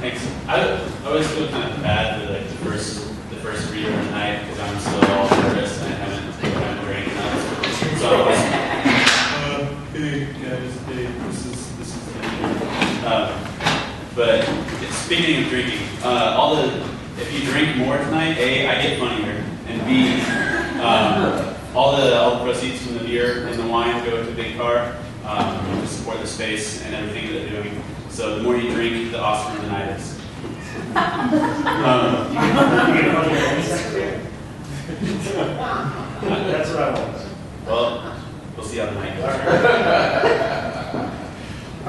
Thanks. I always feel kind of bad for like the first reader of the night because I'm still all nervous and I haven't drank enough. So hey guys, hey, this is but speaking of drinking, if you drink more tonight, A, I get funnier, and B, all the proceeds from the beer and the wine go to the big car to support the space and everything that they're doing. So the more you drink, the awesomer the night is. That's what I want. Well, we'll see how the night goes.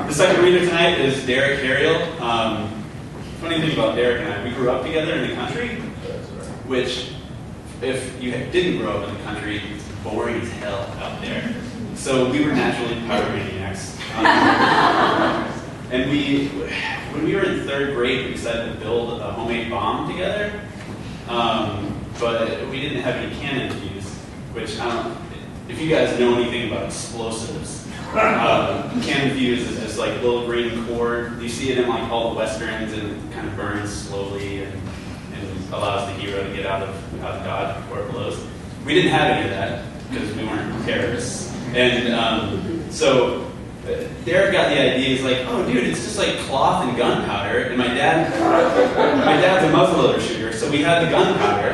The second reader tonight is Derrick, Harriell. Funny thing about Derrick and I, we grew up together in the country, which, if you didn't grow up in the country, it's boring as hell out there. So we were naturally pyromaniacs. And when we were in third grade, we decided to build a homemade bomb together, but we didn't have any cannon fuse, which if you guys know anything about explosives, cannon fuse is just like a little green cord. You see it in like all the westerns, and it kind of burns slowly and allows the hero to get out of Dodge before it blows. We didn't have any of that because we weren't terrorists, and so Derrick got the idea. He's like, "Oh, dude, it's just like cloth and gunpowder." And my dad's a muzzleloader shooter, so we had the gunpowder,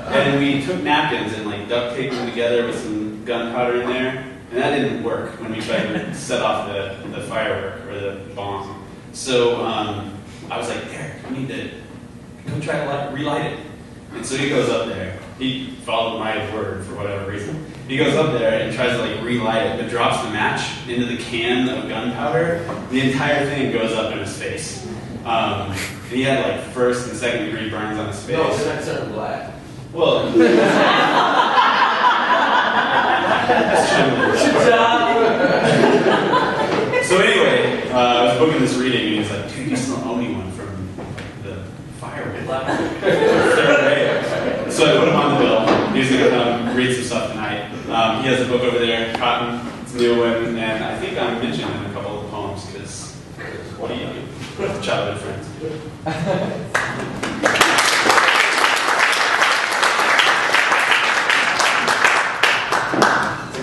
and we took napkins and like duct taped them together with some gunpowder in there. And that didn't work when we tried to set off the firework or the bomb. So I was like, Derrick, we need to go try to relight it. And so he goes up there. He followed my word for whatever reason. He goes up there and tries to like relight it, but drops the match into the can of gunpowder. The entire thing goes up in his face. And he had like first and second degree burns on his face. No, it's not turning black. Well. So anyway, I was booking this reading, and he's like, "Dude, you still owe me one from the firework." So I put him on the bill. He's going to come read some stuff tonight. He has a book over there, Cotton. It's a new one, and I think I'm mentioning in a couple of the poems because what do you do? Childhood friends.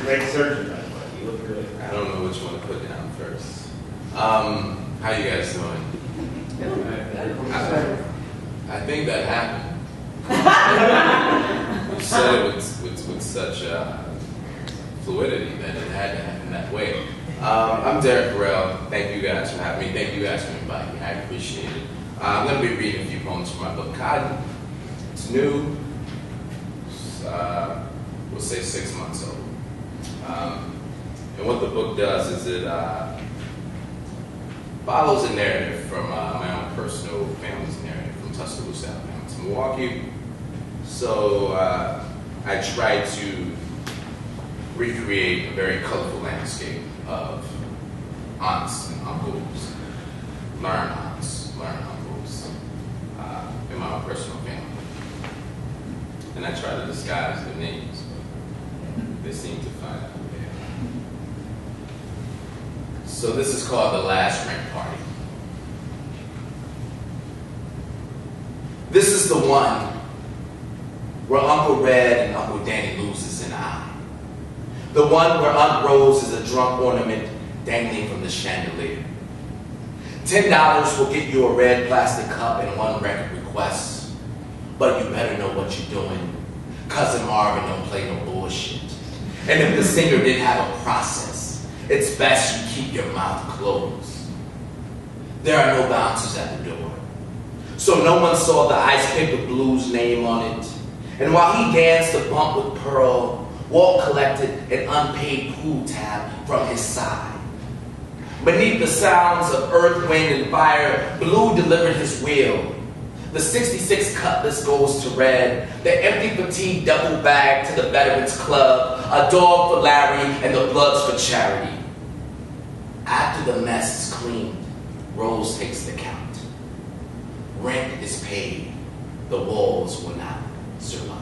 Great surgeon, by the way. You look really I don't know which one to put down first. How you guys doing? I think that happened. You said it with such fluidity that it had to happen that way. I'm Derrick Harriell. Thank you guys for having me. Thank you guys for inviting me. I appreciate it. I'm going to be reading a few poems from my book, Cotton. It's new. We'll say 6 months old. And what the book does is it follows a narrative from my own personal family's narrative from Tuscaloosa, Alabama to Milwaukee. So I tried to recreate a very colorful landscape of aunts and uncles, learn aunts, learn uncles, in my own personal family. And I try to disguise their names. They seem to find out who they are. So this is called The Last Drink Party. This is the one where Uncle Red and Uncle Danny loses an eye. The one where Aunt Rose is a drunk ornament dangling from the chandelier. $10 will get you a red plastic cup and one record request. But you better know what you're doing. Cousin Marvin don't play no bullshit. And if the singer didn't have a process, it's best you keep your mouth closed. There are no bouncers at the door. So no one saw the Ice Paper Blues name on it. And while he danced a bump with Pearl, Walt collected an unpaid pool tab from his side. Beneath the sounds of earth, wind, and fire, Blue delivered his will. The 66 Cutlass goes to Red, the empty fatigue double bag to the Veterans Club, a dog for Larry, and the Bloods for charity. After the mess is cleaned, Rose takes the count. Rent is paid, the walls will not survive.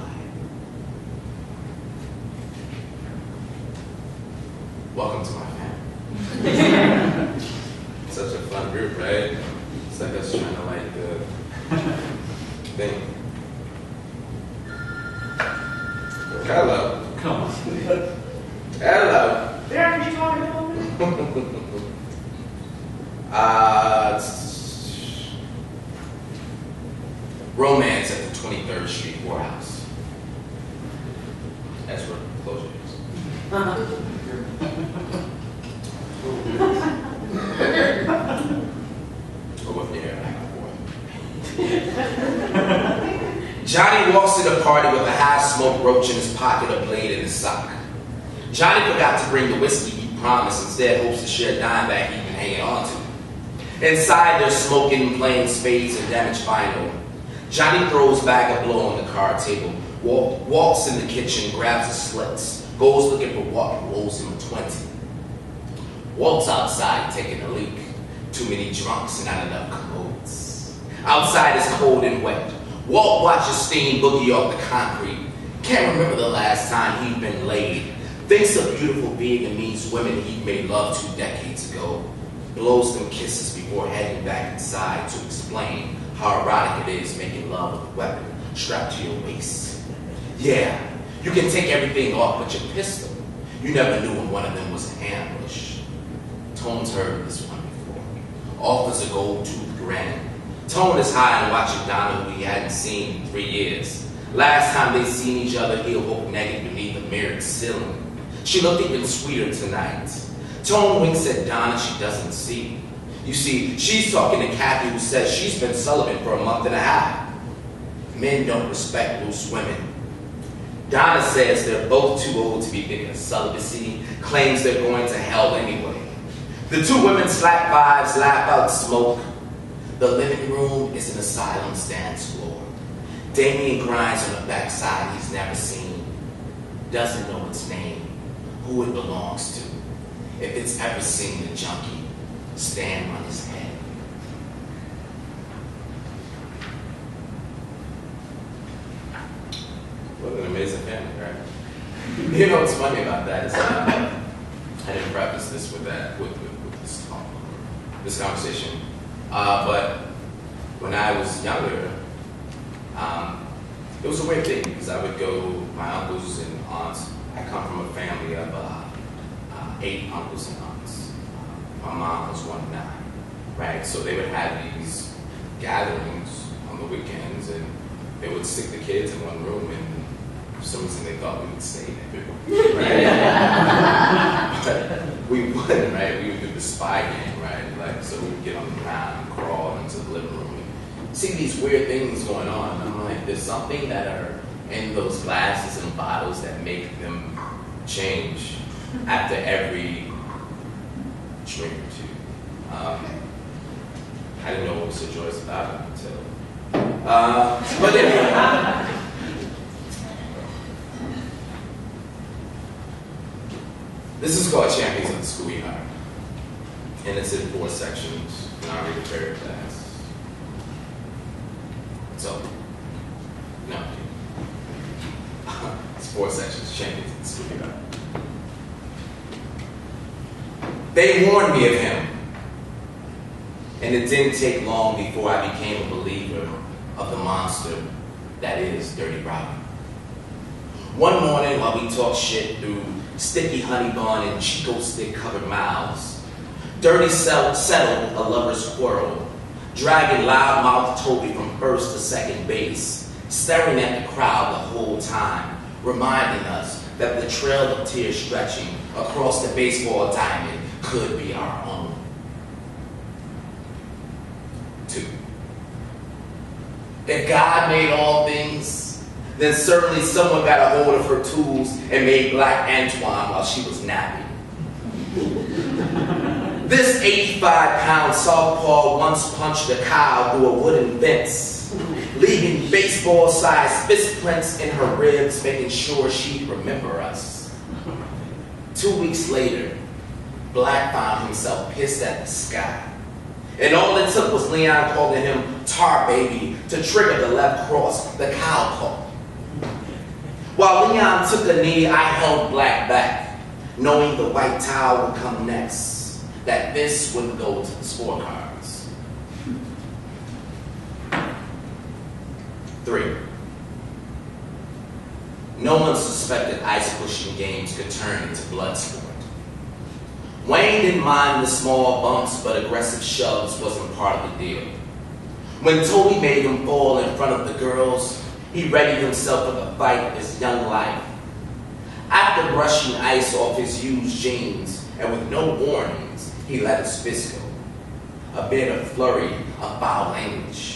Welcome to my family. Such a fun group, right? It's like us trying to light the thing. Hello. Come on. Hello. Derrick, you talking about me? Romance at the 23rd Street Whorehouse. That's where closure is. Or what the hair like Johnny walks to the party with a half-smoked roach in his pocket, a blade in his sock. Johnny forgot to bring the whiskey he promised, instead hopes to share a dime bag he's been hanging on to. Inside, they're smoking, playing spades and damaged vinyl. Johnny throws back a blow on the card table, walks in the kitchen, grabs the slits, goes looking for what, rolls him a 20. Walt's outside taking a leak. Too many drunks and not enough commodes. Outside is cold and wet. Walt watches steam boogie off the concrete. Can't remember the last time he'd been laid. Thinks of beautiful Vietnamese women he made love 2 decades ago. Blows them kisses before heading back inside to explain how erotic it is making love with a weapon strapped to your waist. Yeah, you can take everything off but your pistol. You never knew when one of them was an ambush. Tone's heard of this one before. Offers a gold-toothed grin. Tone is high and watching Donna, who he hadn't seen in 3 years. Last time they seen each other, he awoke naked beneath a mirrored ceiling. She looked even sweeter tonight. Tone winks at Donna she doesn't see. You see, she's talking to Kathy, who says she's been celibate for a month and a half. Men don't respect loose women. Donna says they're both too old to be thinking of celibacy, claims they're going to hell anyway. The 2 women slap vibes, laugh out smoke. The living room is an asylum dance floor. Damien grinds on the backside he's never seen. Doesn't know its name, who it belongs to. If it's ever seen a junkie stand on his head. What an amazing family, right? You know what's funny about that is I didn't preface this with that, with this talk, this conversation. But when I was younger, it was a weird thing because I would go, my uncles and aunts, I come from a family of 8 uncles and aunts. My mom was one of 9, right? So they would have these gatherings on the weekends and they would stick the kids in one room and for some reason they thought we would stay there, right? But we wouldn't, right? We would do the spy game, right? Like, so we would get on the ground and crawl into the living room and see these weird things going on. And I'm like, there's something that are in those glasses and bottles that make them change after every drink or 2. I didn't know what was so joyous about it until. But anyway. This is called Champions of the Schoolyard. And it's in 4 sections in our reading period class. So, no. It's 4 sections, Champions of the Schoolyard. They warned me of him. And it didn't take long before I became a believer of the monster that is Dirty Robin. One morning while we talked shit through sticky honey bun and Chico stick covered mouths, Dirty settled a lover's quarrel, dragging loudmouth Toby from first to second base, staring at the crowd the whole time, reminding us that the trail of tears stretching across the baseball diamond could be our own. 2. If God made all things, then certainly someone got a hold of her tools and made Black Antoine while she was napping. This 85-pound southpaw once punched a cow through a wooden fence, leaving baseball-sized fist prints in her ribs, making sure she'd remember us. 2 weeks later, Black found himself pissed at the sky. And all it took was Leon calling him Tar Baby to trigger the left cross, the cow call. While Leon took a knee, I held Black back, knowing the white towel would come next, that this wouldn't go to the scorecards. 3. No one suspected ice-pushing games could turn into blood sport. Wayne didn't mind the small bumps, but aggressive shoves wasn't part of the deal. When Toby made him fall in front of the girls, he readied himself for the fight of his young life. After brushing ice off his used jeans, and with no warnings, he let his fist go. A bit of flurry of foul language.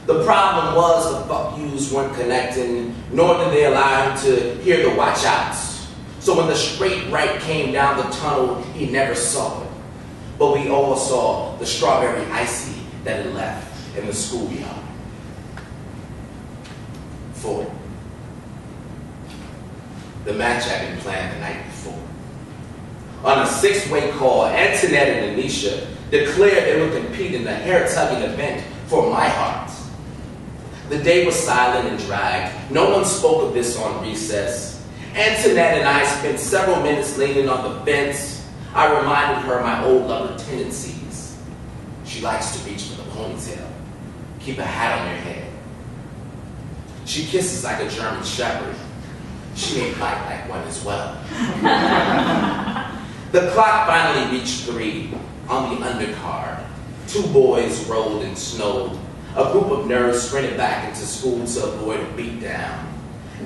The problem was the fuck yous weren't connecting, nor did they allow him to hear the watch outs. So when the straight right came down the tunnel, he never saw it. But we all saw the strawberry icy that had left in the schoolyard. 4. The match had been planned the night before. On a 6-way call, Antoinette and Anisha declared they would compete in the hair-tugging event for my heart. The day was silent and dragged. No one spoke of this on recess. Antoinette and I spent several minutes leaning on the fence. I reminded her of my old lover tendencies. She likes to reach for the ponytail, keep a hat on your head. She kisses like a German shepherd. She may bite like one as well. The clock finally reached 3 on the undercard. 2 boys rolled and snowed. A group of nerds sprinted back into school to avoid a beatdown.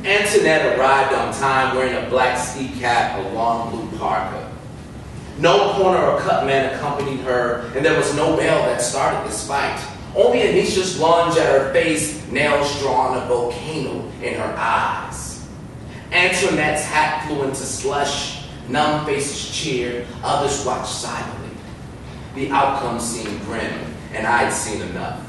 Antoinette arrived on time wearing a black ski cap, a long blue parka. No corner or cut man accompanied her, and there was no bell that started this fight. Only Anisha's lunge at her face, nails drawn, a volcano in her eyes. Antoinette's hat flew into slush. Numb faces cheered, others watched silently. The outcome seemed grim, and I'd seen enough.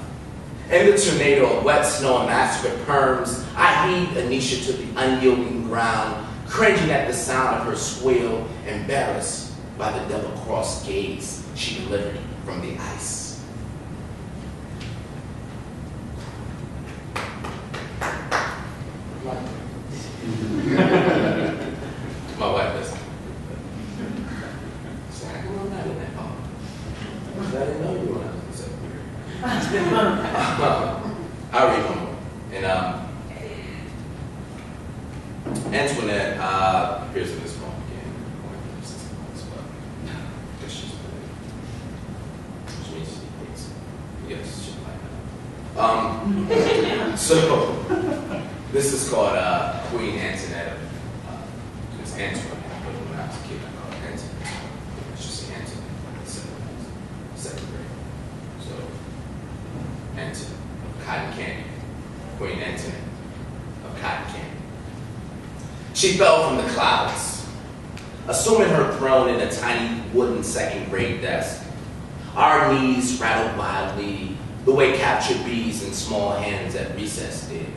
In the tornado of wet snow and massacred perms, I heaved Anisha to the unyielding ground, cringing at the sound of her squeal, embarrassed by the double-crossed gaze she delivered from the ice. My wife listened. I'm not in that hall. I didn't know you were not so weird. I'll read one more. And Antoinette appears in this poem again. Which means she hates it. Yes, she like that. So this is called Queen Antoinette. It's Antoinette, but when I was a kid, I called her Antoinette. It's just Antoinette. Second grade. So, Antoinette of Cotton Candy. Queen Antoinette of Cotton Candy. She fell from the clouds, assuming her throne in a tiny wooden second grade desk. Our knees rattled wildly, the way captured bees in small hands at recess did.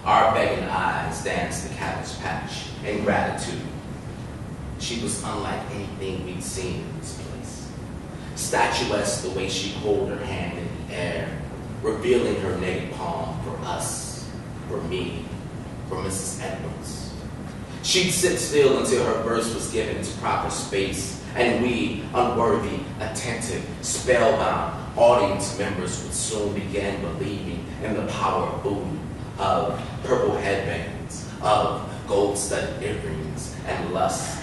Our begging eyes danced the cabbage patch in gratitude. She was unlike anything we'd seen in this place. Statuesque the way she'd hold her hand in the air, revealing her naked palm for us, for me, for Mrs. Edwards. She'd sit still until her verse was given its proper space, and we, unworthy, attentive, spellbound audience members would soon begin believing in the power of voodoo, of purple headbands, of gold-studded earrings, and lust.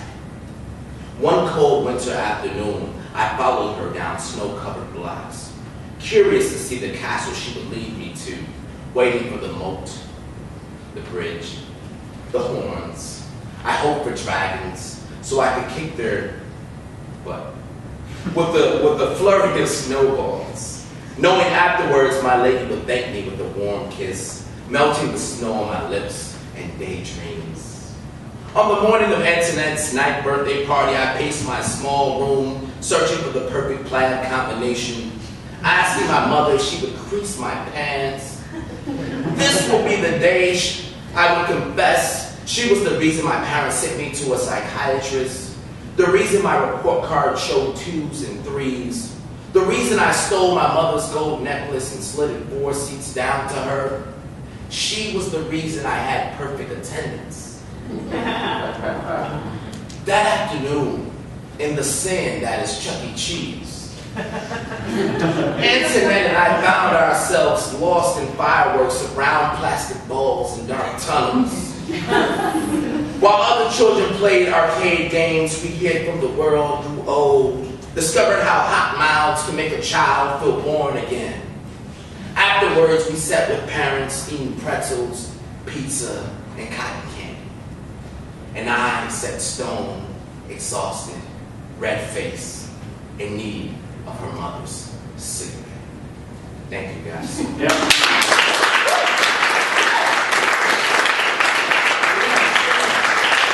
One cold winter afternoon, I followed her down snow-covered blocks, curious to see the castle she would lead me to, waiting for the moat, the bridge, the horns. I hoped for dragons, so I could kick their butt with the flurry of snowballs, knowing afterwards my lady would thank me with a warm kiss, melting the snow on my lips and daydreams. On the morning of Antoinette's 9th birthday party, I paced my small room, searching for the perfect plaid combination, asking my mother if she would crease my pants. This will be the day I would confess she was the reason my parents sent me to a psychiatrist, the reason my report card showed 2s and 3s, the reason I stole my mother's gold necklace and slid it 4 seats down to her. She was the reason I had perfect attendance. That afternoon, in the sand that is Chuck E. Cheese, Antoinette and I found ourselves lost in fireworks around plastic balls and dark tunnels. While other children played arcade games, we hid from the world, grew old, discovered how hot mouths can make a child feel born again. Afterwards, we sat with parents eating pretzels, pizza, and cotton candy. And I sat stone, exhausted, red-faced, in need of her mother's cigarette. Thank you, guys. Yeah.